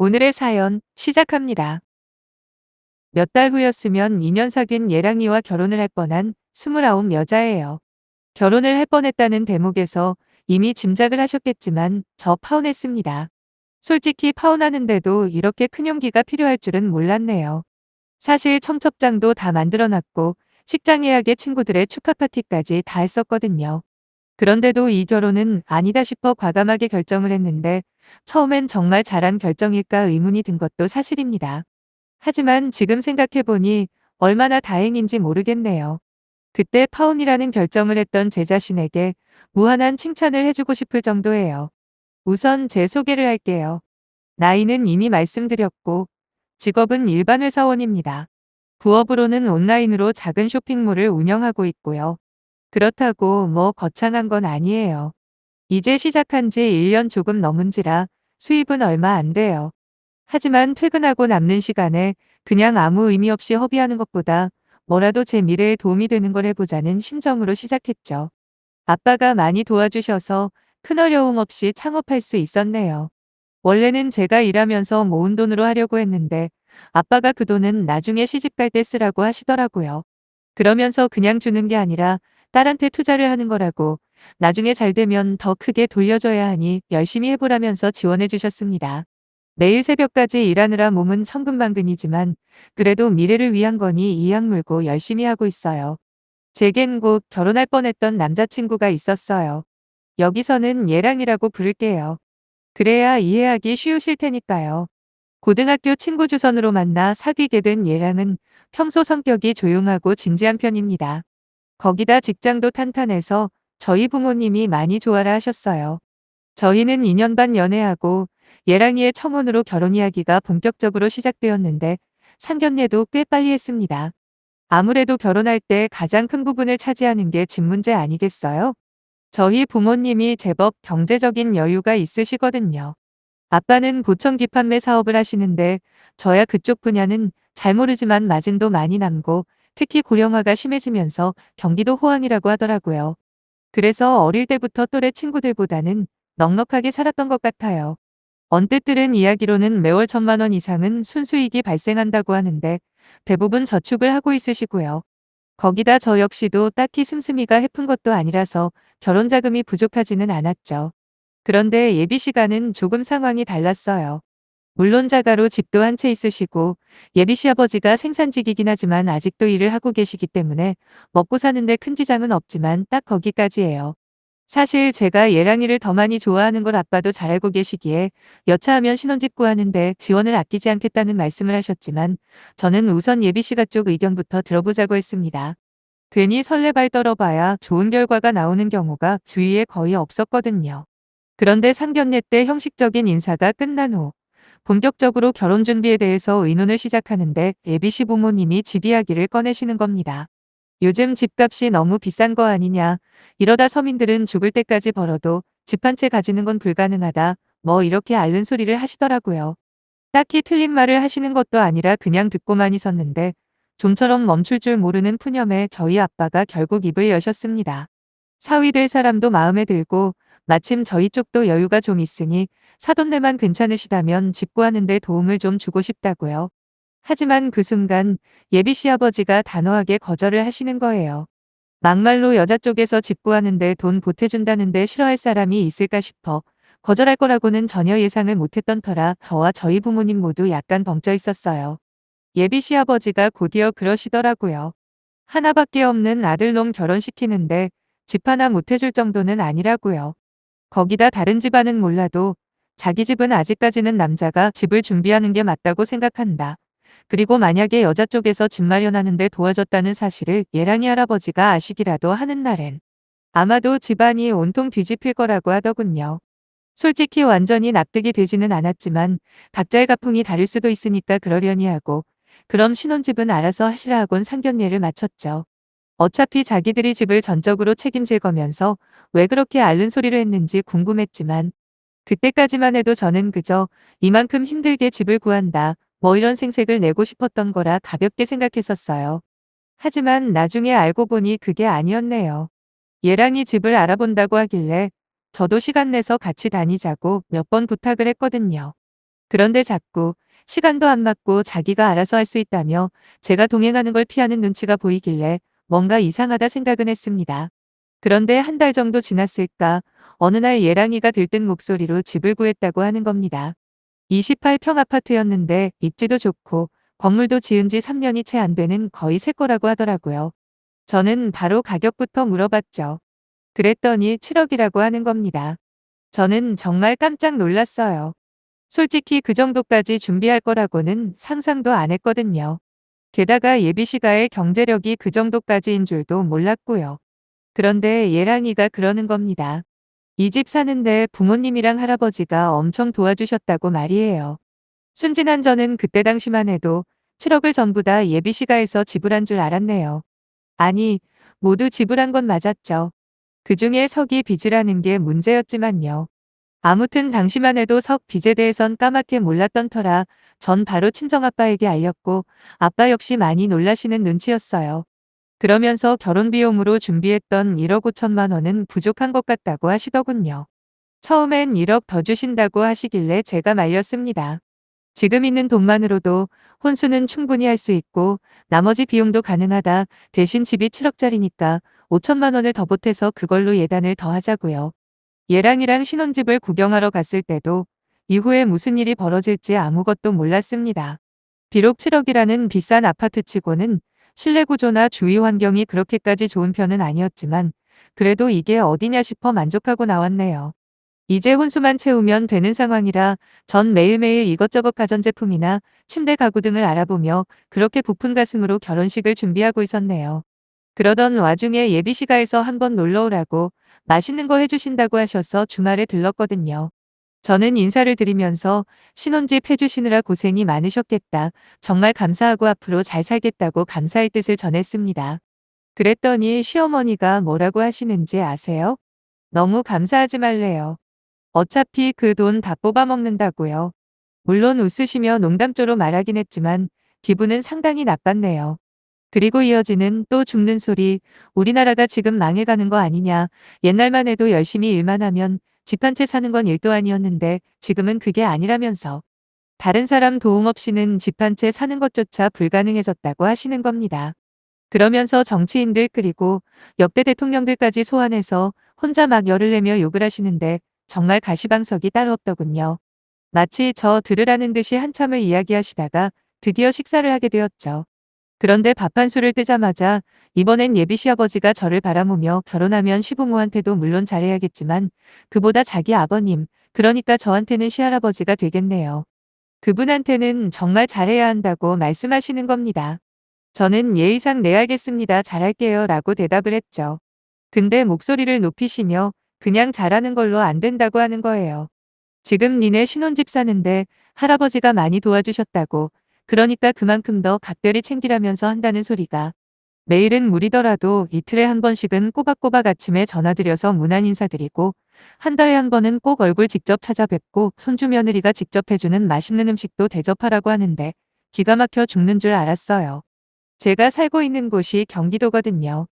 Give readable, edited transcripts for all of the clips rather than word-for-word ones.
오늘의 사연 시작합니다. 몇 달 후였으면 2년 사귄 예랑이와 결혼을 할 뻔한 29 여자예요. 결혼을 할 뻔했다는 대목에서 이미 짐작을 하셨겠지만 저 파혼했습니다. 솔직히 파혼하는데도 이렇게 큰 용기가 필요할 줄은 몰랐네요. 사실 청첩장도 다 만들어놨고 식장 예약에 친구들의 축하 파티까지 다 했었거든요. 그런데도 이 결혼은 아니다 싶어 과감하게 결정을 했는데 처음엔 정말 잘한 결정일까 의문이 든 것도 사실입니다. 하지만 지금 생각해보니 얼마나 다행인지 모르겠네요. 그때 파혼이라는 결정을 했던 제 자신에게 무한한 칭찬을 해주고 싶을 정도예요. 우선 제 소개를 할게요. 나이는 이미 말씀드렸고 직업은 일반 회사원입니다. 부업으로는 온라인으로 작은 쇼핑몰을 운영하고 있고요. 그렇다고 뭐 거창한 건 아니에요. 이제 시작한 지 1년 조금 넘은지라 수입은 얼마 안 돼요. 하지만 퇴근하고 남는 시간에 그냥 아무 의미 없이 허비하는 것보다 뭐라도 제 미래에 도움이 되는 걸 해보자는 심정으로 시작했죠. 아빠가 많이 도와주셔서 큰 어려움 없이 창업할 수 있었네요. 원래는 제가 일하면서 모은 돈으로 하려고 했는데 아빠가 그 돈은 나중에 시집 갈 때 쓰라고 하시더라고요. 그러면서 그냥 주는 게 아니라 딸한테 투자를 하는 거라고 나중에 잘 되면 더 크게 돌려줘야 하니 열심히 해보라면서 지원해 주셨습니다. 매일 새벽까지 일하느라 몸은 천근만근이지만 그래도 미래를 위한 거니 이악 물고 열심히 하고 있어요. 제겐 곧 결혼할 뻔했던 남자친구가 있었어요. 여기서는 얘랑이라고 부를게요. 그래야 이해하기 쉬우실 테니까요. 고등학교 친구 주선으로 만나 사귀게 된 얘랑은 평소 성격이 조용하고 진지한 편입니다. 거기다 직장도 탄탄해서 저희 부모님이 많이 좋아라 하셨어요. 저희는 2년 반 연애하고 예랑이의 청혼으로 결혼 이야기가 본격적으로 시작되었는데 상견례도 꽤 빨리 했습니다. 아무래도 결혼할 때 가장 큰 부분을 차지하는 게 집 문제 아니겠어요? 저희 부모님이 제법 경제적인 여유가 있으시거든요. 아빠는 보청기 판매 사업을 하시는데 저야 그쪽 분야는 잘 모르지만 마진도 많이 남고 특히 고령화가 심해지면서 경기도 호황이라고 하더라고요. 그래서 어릴 때부터 또래 친구들보다는 넉넉하게 살았던 것 같아요. 언뜻 들은 이야기로는 매월 1,000만 원 이상은 순수익이 발생한다고 하는데 대부분 저축을 하고 있으시고요. 거기다 저 역시도 딱히 씀씀이가 해픈 것도 아니라서 결혼 자금이 부족하지는 않았죠. 그런데 예비 시간은 조금 상황이 달랐어요. 물론 자가로 집도 한 채 있으시고 예비 시아버지가 생산직이긴 하지만 아직도 일을 하고 계시기 때문에 먹고 사는데 큰 지장은 없지만 딱 거기까지예요. 사실 제가 예랑이를 더 많이 좋아하는 걸 아빠도 잘 알고 계시기에 여차하면 신혼집 구하는데 지원을 아끼지 않겠다는 말씀을 하셨지만 저는 우선 예비씨가 쪽 의견부터 들어보자고 했습니다. 괜히 설레발 떨어봐야 좋은 결과가 나오는 경우가 주위에 거의 없었거든요. 그런데 상견례 때 형식적인 인사가 끝난 후 본격적으로 결혼 준비에 대해서 의논을 시작하는데 예비씨 부모님이 집 이야기를 꺼내시는 겁니다. 요즘 집값이 너무 비싼 거 아니냐. 이러다 서민들은 죽을 때까지 벌어도 집 한 채 가지는 건 불가능하다. 뭐 이렇게 앓는 소리를 하시더라고요. 딱히 틀린 말을 하시는 것도 아니라 그냥 듣고만 있었는데 좀처럼 멈출 줄 모르는 푸념에 저희 아빠가 결국 입을 여셨습니다. 사위 될 사람도 마음에 들고 마침 저희 쪽도 여유가 좀 있으니 사돈네만 괜찮으시다면 집 구하는데 도움을 좀 주고 싶다고요. 하지만 그 순간 예비 시아버지가 단호하게 거절을 하시는 거예요. 막말로 여자 쪽에서 집 구하는데 돈 보태준다는데 싫어할 사람이 있을까 싶어 거절할 거라고는 전혀 예상을 못했던 터라 저와 저희 부모님 모두 약간 벙쪄 있었어요. 예비 시아버지가 곧이어 그러시더라고요. 하나밖에 없는 아들놈 결혼시키는데 집 하나 못 해줄 정도는 아니라고요. 거기다 다른 집안은 몰라도 자기 집은 아직까지는 남자가 집을 준비하는 게 맞다고 생각한다. 그리고 만약에 여자 쪽에서 집 마련하는데 도와줬다는 사실을 예랑이 할아버지가 아시기라도 하는 날엔 아마도 집안이 온통 뒤집힐 거라고 하더군요. 솔직히 완전히 납득이 되지는 않았지만 각자의 가풍이 다를 수도 있으니까 그러려니 하고 그럼 신혼집은 알아서 하시라 하곤 상견례를 마쳤죠. 어차피 자기들이 집을 전적으로 책임질 거면서 왜 그렇게 앓는 소리를 했는지 궁금했지만 그때까지만 해도 저는 그저 이만큼 힘들게 집을 구한다 뭐 이런 생색을 내고 싶었던 거라 가볍게 생각했었어요. 하지만 나중에 알고 보니 그게 아니었네요. 얘랑이 집을 알아본다고 하길래 저도 시간 내서 같이 다니자고 몇 번 부탁을 했거든요. 그런데 자꾸 시간도 안 맞고 자기가 알아서 할 수 있다며 제가 동행하는 걸 피하는 눈치가 보이길래 뭔가 이상하다 생각은 했습니다. 그런데 한 달 정도 지났을까 어느 날 예랑이가 들뜬 목소리로 집을 구했다고 하는 겁니다. 28평 아파트였는데 입지도 좋고 건물도 지은 지 3년이 채 안 되는 거의 새 거라고 하더라고요. 저는 바로 가격부터 물어봤죠. 그랬더니 7억이라고 하는 겁니다. 저는 정말 깜짝 놀랐어요. 솔직히 그 정도까지 준비할 거라고는 상상도 안 했거든요. 게다가 예비시가의 경제력이 그 정도까지인 줄도 몰랐고요. 그런데 예랑이가 그러는 겁니다. 이 집 사는데 부모님이랑 할아버지가 엄청 도와주셨다고 말이에요. 순진한 저는 그때 당시만 해도 7억을 전부 다 예비시가에서 지불한 줄 알았네요. 아니, 모두 지불한 건 맞았죠. 그중에 석이 빚이라는 게 문제였지만요. 아무튼 당시만 해도 석 빚에 대해선 까맣게 몰랐던 터라 전 바로 친정아빠에게 알렸고 아빠 역시 많이 놀라시는 눈치였어요. 그러면서 결혼 비용으로 준비했던 1억 5천만 원은 부족한 것 같다고 하시더군요. 처음엔 1억 더 주신다고 하시길래 제가 말렸습니다. 지금 있는 돈만으로도 혼수는 충분히 할 수 있고 나머지 비용도 가능하다. 대신 집이 7억짜리니까 5천만 원을 더 보태서 그걸로 예단을 더 하자고요. 얘랑이랑 신혼집을 구경하러 갔을 때도 이후에 무슨 일이 벌어질지 아무것도 몰랐습니다. 비록 7억이라는 비싼 아파트치고는 실내 구조나 주위 환경이 그렇게까지 좋은 편은 아니었지만 그래도 이게 어디냐 싶어 만족하고 나왔네요. 이제 혼수만 채우면 되는 상황이라 전 매일매일 이것저것 가전제품이나 침대 가구 등을 알아보며 그렇게 부푼 가슴으로 결혼식을 준비하고 있었네요. 그러던 와중에 예비시가에서 한번 놀러 오라고 맛있는 거 해주신다고 하셔서 주말에 들렀거든요. 저는 인사를 드리면서 신혼집 해주시느라 고생이 많으셨겠다. 정말 감사하고 앞으로 잘 살겠다고 감사의 뜻을 전했습니다. 그랬더니 시어머니가 뭐라고 하시는지 아세요? 너무 감사하지 말래요. 어차피 그 돈 다 뽑아먹는다고요. 물론 웃으시며 농담조로 말하긴 했지만 기분은 상당히 나빴네요. 그리고 이어지는 또 죽는 소리, 우리나라가 지금 망해가는 거 아니냐. 옛날만 해도 열심히 일만 하면 집 한 채 사는 건 일도 아니었는데 지금은 그게 아니라면서 다른 사람 도움 없이는 집 한 채 사는 것조차 불가능해졌다고 하시는 겁니다. 그러면서 정치인들 그리고 역대 대통령들까지 소환해서 혼자 막 열을 내며 욕을 하시는데 정말 가시방석이 따로 없더군요. 마치 저 들으라는 듯이 한참을 이야기하시다가 드디어 식사를 하게 되었죠. 그런데 밥 한 술을 뜨자마자 이번엔 예비 시아버지가 저를 바라보며 결혼하면 시부모한테도 물론 잘해야겠지만 그보다 자기 아버님, 그러니까 저한테는 시할아버지가 되겠네요. 그분한테는 정말 잘해야 한다고 말씀하시는 겁니다. 저는 예의상 네 알겠습니다. 잘할게요 라고 대답을 했죠. 근데 목소리를 높이시며 그냥 잘하는 걸로 안 된다고 하는 거예요. 지금 니네 신혼집 사는데 할아버지가 많이 도와주셨다고 그러니까 그만큼 더 각별히 챙기라면서 한다는 소리가 매일은 무리더라도 이틀에 한 번씩은 꼬박꼬박 아침에 전화드려서 문안 인사드리고 한 달에 한 번은 꼭 얼굴 직접 찾아뵙고 손주 며느리가 직접 해주는 맛있는 음식도 대접하라고 하는데 기가 막혀 죽는 줄 알았어요. 제가 살고 있는 곳이 경기도거든요.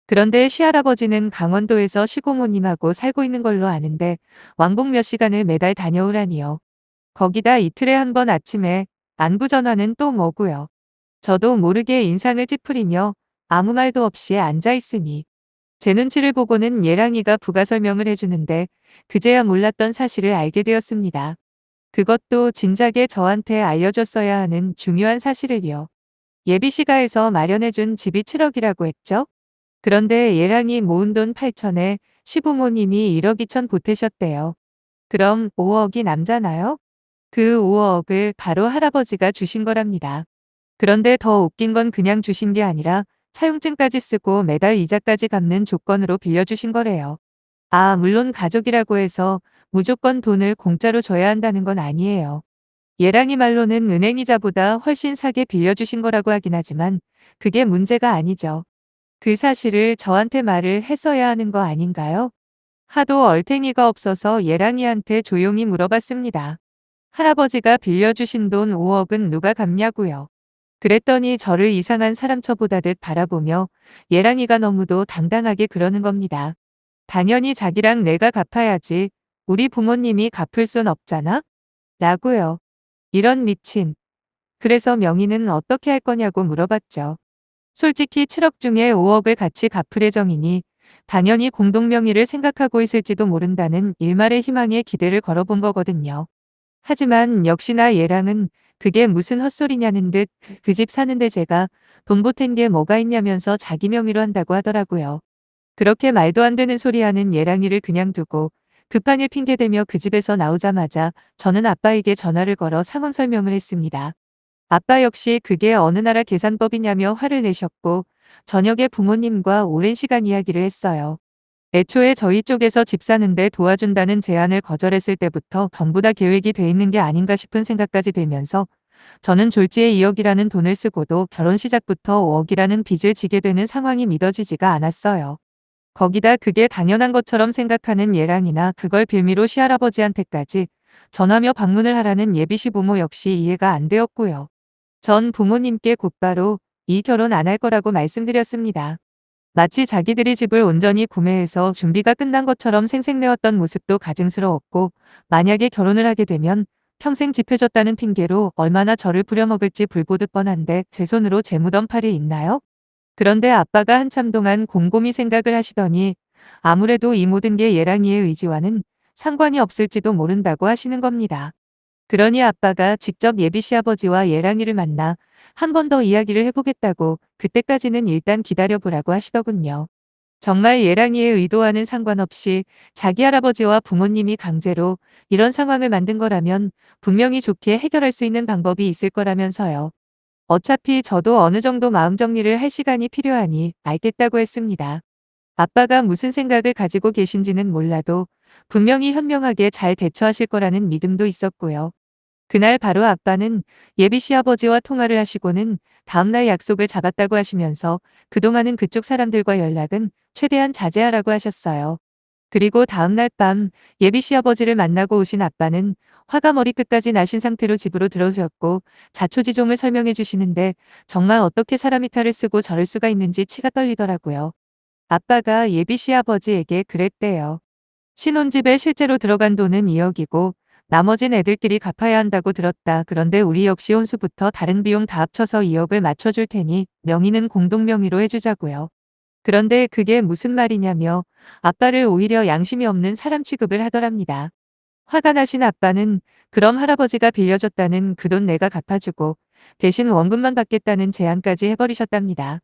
그런데 시할아버지는 강원도에서 시고모님하고 살고 있는 걸로 아는데 왕복 몇 시간을 매달 다녀오라니요. 거기다 이틀에 한 번 아침에 안부 전화는 또 뭐고요. 저도 모르게 인상을 찌푸리며 아무 말도 없이 앉아 있으니 제 눈치를 보고는 예랑이가 부가 설명을 해주는데 그제야 몰랐던 사실을 알게 되었습니다. 그것도 진작에 저한테 알려줬어야 하는 중요한 사실을요. 예비시가에서 마련해준 집이 7억이라고 했죠? 그런데 예랑이 모은 돈 8천에 시부모님이 1억 2천 보태셨대요. 그럼 5억이 남잖아요? 그 5억을 바로 할아버지가 주신 거랍니다. 그런데 더 웃긴 건 그냥 주신 게 아니라 차용증까지 쓰고 매달 이자까지 갚는 조건으로 빌려주신 거래요. 아, 물론 가족이라고 해서 무조건 돈을 공짜로 줘야 한다는 건 아니에요. 예랑이 말로는 은행이자보다 훨씬 싸게 빌려주신 거라고 하긴 하지만 그게 문제가 아니죠. 그 사실을 저한테 말을 했어야 하는 거 아닌가요? 하도 얼탱이가 없어서 예랑이한테 조용히 물어봤습니다. 할아버지가 빌려주신 돈 5억은 누가 갚냐고요. 그랬더니 저를 이상한 사람 쳐보다듯 바라보며 예랑이가 너무도 당당하게 그러는 겁니다. 당연히 자기랑 내가 갚아야지. 우리 부모님이 갚을 순 없잖아? 라고요. 이런 미친. 그래서 명의는 어떻게 할 거냐고 물어봤죠. 솔직히 7억 중에 5억을 같이 갚을 예정이니 당연히 공동명의를 생각하고 있을지도 모른다는 일말의 희망에 기대를 걸어본 거거든요. 하지만 역시나 얘랑은 그게 무슨 헛소리냐는 듯 그 집 사는데 제가 돈 보탠 게 뭐가 있냐면서 자기 명의로 한다고 하더라고요. 그렇게 말도 안 되는 소리 하는 얘랑이를 그냥 두고 급한 일 핑계대며 그 집에서 나오자마자 저는 아빠에게 전화를 걸어 상황 설명을 했습니다. 아빠 역시 그게 어느 나라 계산법이냐며 화를 내셨고 저녁에 부모님과 오랜 시간 이야기를 했어요. 애초에 저희 쪽에서 집 사는데 도와준다는 제안을 거절했을 때부터 전부 다 계획이 돼 있는 게 아닌가 싶은 생각까지 들면서 저는 졸지에 2억이라는 돈을 쓰고도 결혼 시작부터 5억이라는 빚을 지게 되는 상황이 믿어지지가 않았어요. 거기다 그게 당연한 것처럼 생각하는 얘랑이나 그걸 빌미로 시할아버지한테까지 전하며 방문을 하라는 예비 시부모 역시 이해가 안 되었고요. 전 부모님께 곧바로 이 결혼 안 할 거라고 말씀드렸습니다. 마치 자기들이 집을 온전히 구매해서 준비가 끝난 것처럼 생색내었던 모습도 가증스러웠고 만약에 결혼을 하게 되면 평생 집해줬다는 핑계로 얼마나 저를 부려먹을지 불보듯 뻔한데 제 손으로 재무던 팔이 있나요? 그런데 아빠가 한참 동안 곰곰이 생각을 하시더니 아무래도 이 모든 게 예랑이의 의지와는 상관이 없을지도 모른다고 하시는 겁니다. 그러니 아빠가 직접 예비 시아버지와 예랑이를 만나 한 번 더 이야기를 해보겠다고 그때까지는 일단 기다려보라고 하시더군요. 정말 예랑이의 의도와는 상관없이 자기 할아버지와 부모님이 강제로 이런 상황을 만든 거라면 분명히 좋게 해결할 수 있는 방법이 있을 거라면서요. 어차피 저도 어느 정도 마음 정리를 할 시간이 필요하니 알겠다고 했습니다. 아빠가 무슨 생각을 가지고 계신지는 몰라도 분명히 현명하게 잘 대처하실 거라는 믿음도 있었고요. 그날 바로 아빠는 예비 시아버지와 통화를 하시고는 다음날 약속을 잡았다고 하시면서 그동안은 그쪽 사람들과 연락은 최대한 자제하라고 하셨어요. 그리고 다음날 밤 예비 시아버지를 만나고 오신 아빠는 화가 머리끝까지 나신 상태로 집으로 들어오셨고 자초지종을 설명해 주시는데 정말 어떻게 사람이 탈을 쓰고 저럴 수가 있는지 치가 떨리더라고요. 아빠가 예비 시아버지에게 그랬대요. 신혼집에 실제로 들어간 돈은 2억이고 나머진 애들끼리 갚아야 한다고 들었다. 그런데 우리 역시 혼수부터 다른 비용 다 합쳐서 2억을 맞춰줄 테니 명의는 공동명의로 해주자고요. 그런데 그게 무슨 말이냐며 아빠를 오히려 양심이 없는 사람 취급을 하더랍니다. 화가 나신 아빠는 그럼 할아버지가 빌려줬다는 그 돈 내가 갚아주고 대신 원금만 받겠다는 제안까지 해버리셨답니다.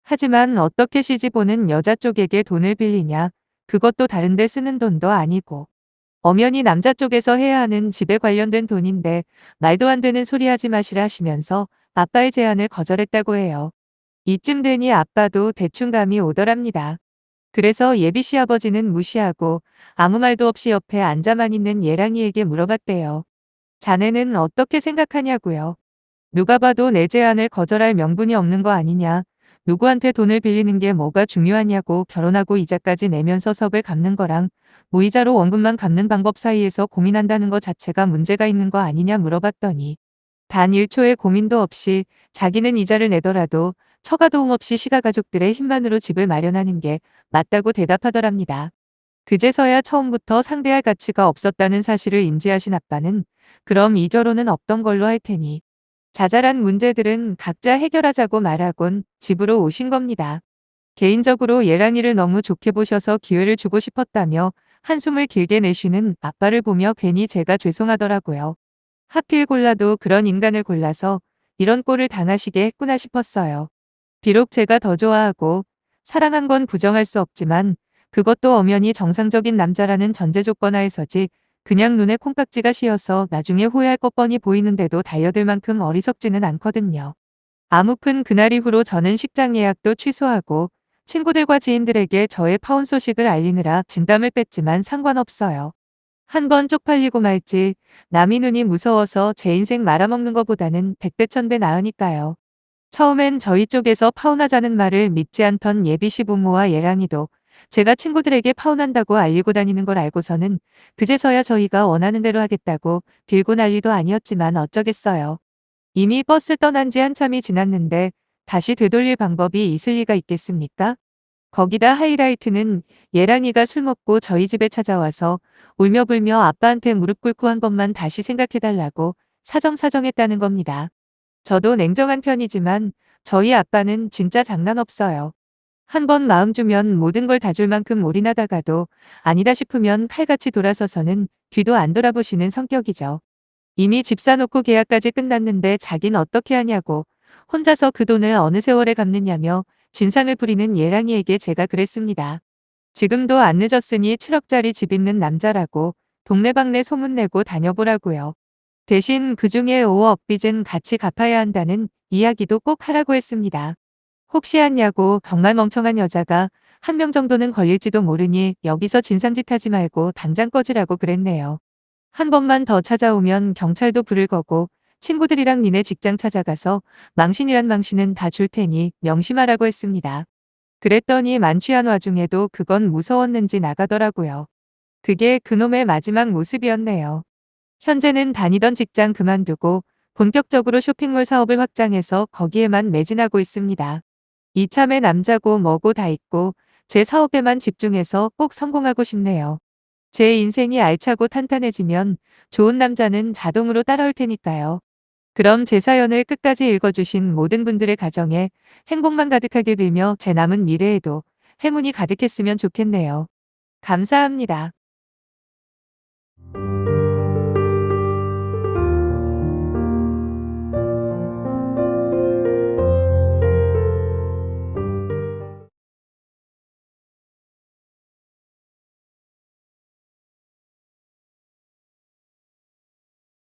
하지만 어떻게 시집 오는 여자 쪽에게 돈을 빌리냐? 그것도 다른데 쓰는 돈도 아니고. 엄연히 남자 쪽에서 해야 하는 집에 관련된 돈인데 말도 안 되는 소리 하지 마시라 하시면서 아빠의 제안을 거절했다고 해요. 이쯤 되니 아빠도 대충 감이 오더랍니다. 그래서 예비 시아버지는 무시하고 아무 말도 없이 옆에 앉아만 있는 예랑이에게 물어봤대요. 자네는 어떻게 생각하냐고요. 누가 봐도 내 제안을 거절할 명분이 없는 거 아니냐. 누구한테 돈을 빌리는 게 뭐가 중요하냐고 결혼하고 이자까지 내면서 석을 갚는 거랑 무이자로 원금만 갚는 방법 사이에서 고민한다는 거 자체가 문제가 있는 거 아니냐 물어봤더니 단 1초의 고민도 없이 자기는 이자를 내더라도 처가 도움 없이 시가 가족들의 힘만으로 집을 마련하는 게 맞다고 대답하더랍니다. 그제서야 처음부터 상대할 가치가 없었다는 사실을 인지하신 아빠는 그럼 이 결혼은 없던 걸로 할 테니 자잘한 문제들은 각자 해결하자고 말하곤 집으로 오신 겁니다. 개인적으로 예랑이를 너무 좋게 보셔서 기회를 주고 싶었다며 한숨을 길게 내쉬는 아빠를 보며 괜히 제가 죄송하더라고요. 하필 골라도 그런 인간을 골라서 이런 꼴을 당하시게 했구나 싶었어요. 비록 제가 더 좋아하고 사랑한 건 부정할 수 없지만 그것도 엄연히 정상적인 남자라는 전제 조건 하에서지 그냥 눈에 콩깍지가 씌어서 나중에 후회할 것 뻔히 보이는데도 달려들 만큼 어리석지는 않거든요. 아무튼 그날 이후로 저는 식장 예약도 취소하고 친구들과 지인들에게 저의 파혼 소식을 알리느라 진담을 뺐지만 상관없어요. 한번 쪽팔리고 말지 남이 눈이 무서워서 제 인생 말아먹는 것보다는 백배천배 나으니까요. 처음엔 저희 쪽에서 파혼하자는 말을 믿지 않던 예비 시부모와 예랑이도 제가 친구들에게 파혼한다고 알리고 다니는 걸 알고서는 그제서야 저희가 원하는 대로 하겠다고 빌고 난리도 아니었지만 어쩌겠어요. 이미 버스 떠난 지 한참이 지났는데 다시 되돌릴 방법이 있을 리가 있겠습니까? 거기다 하이라이트는 예랑이가 술 먹고 저희 집에 찾아와서 울며불며 아빠한테 무릎 꿇고 한 번만 다시 생각해달라고 사정사정했다는 겁니다. 저도 냉정한 편이지만 저희 아빠는 진짜 장난 없어요. 한 번 마음 주면 모든 걸 다 줄 만큼 올인하다가도 아니다 싶으면 칼같이 돌아서서는 뒤도 안 돌아보시는 성격이죠. 이미 집 사놓고 계약까지 끝났는데 자긴 어떻게 하냐고 혼자서 그 돈을 어느 세월에 갚느냐며 진상을 부리는 예랑이에게 제가 그랬습니다. 지금도 안 늦었으니 7억짜리 집 있는 남자라고 동네방네 소문내고 다녀보라고요. 대신 그중에 5억 빚은 같이 갚아야 한다는 이야기도 꼭 하라고 했습니다. 혹시 하냐고 정말 멍청한 여자가 한 명 정도는 걸릴지도 모르니 여기서 진상짓 하지 말고 당장 꺼지라고 그랬네요. 한 번만 더 찾아오면 경찰도 부를 거고 친구들이랑 니네 직장 찾아가서 망신이란 망신은 다 줄 테니 명심하라고 했습니다. 그랬더니 만취한 와중에도 그건 무서웠는지 나가더라고요. 그게 그놈의 마지막 모습이었네요. 현재는 다니던 직장 그만두고 본격적으로 쇼핑몰 사업을 확장해서 거기에만 매진하고 있습니다. 이참에 남자고 뭐고 다 있고 제 사업에만 집중해서 꼭 성공하고 싶네요. 제 인생이 알차고 탄탄해지면 좋은 남자는 자동으로 따라올 테니까요. 그럼 제 사연을 끝까지 읽어주신 모든 분들의 가정에 행복만 가득하게 빌며 제 남은 미래에도 행운이 가득했으면 좋겠네요. 감사합니다.